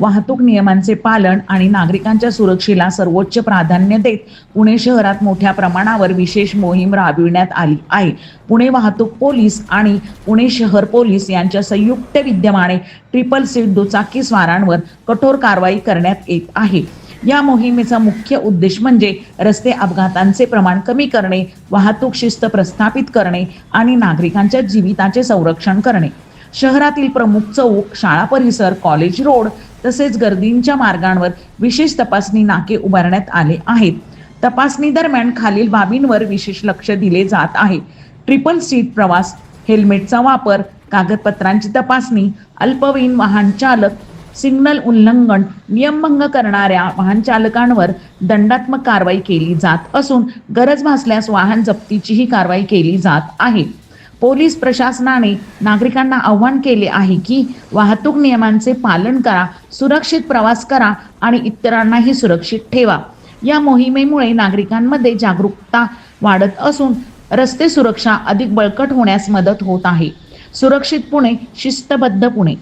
वाहतूक नियमांचे पालन आणि नागरिकांच्या सुरक्षेला सर्वोच्च प्राधान्य देत पुणे शहरात मोठ्या प्रमाणावर विशेष मोहीम राबविण्यात आली आहे। पुणे वाहतूक पोलीस आणि पुणे शहर पोलीस यांच्या संयुक्त विद्यमाने ट्रिपल सीट दुचाकी स्वारांवर कठोर कारवाई करण्यात येत आहे। या मोहिमेचा मुख्य उद्देश म्हणजे रस्ते अपघातांचे प्रमाण कमी करणे, वाहतूक शिस्त प्रस्थापित करणे आणि नागरिकांच्या जीविताचे संरक्षण करणे। शहरातील प्रमुख चौक, शाळा परिसर, कॉलेज रोड तसेच गर्दीच्या मार्गांवर विशेष तपासणी नाके उभारण्यात आले आहेत। तपासणी दरम्यान खालील बाबींवर विशेष लक्ष दिले जात आहे: ट्रिपल सीट प्रवास, हेल्मेटचा वापर, कागदपत्रांची तपासणी, अल्पवयीन वाहन चालक, सिग्नल उल्लंघन, नियमभंग करणाऱ्या वाहन चालकांवर दंडात्मक कारवाई केली जात असून गरज भासल्यास वाहन जप्तीचीही कारवाई केली जात आहे। पोलीस प्रशासनाने नागरिकांना आवाहन केले आहे की वाहतूक नियमांचे पालन करा, सुरक्षित प्रवास करा आणि इतरांनाही सुरक्षित ठेवा। या मोहिमेमुळे नागरिकांमध्ये जागरूकता वाढत असून रस्ते सुरक्षा अधिक बळकट होण्यास मदत होत आहे। सुरक्षित पुणे, शिस्तबद्ध पुणे।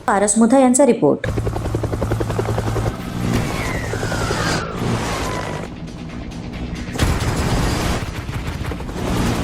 पारस मुथा यांचा रिपोर्ट।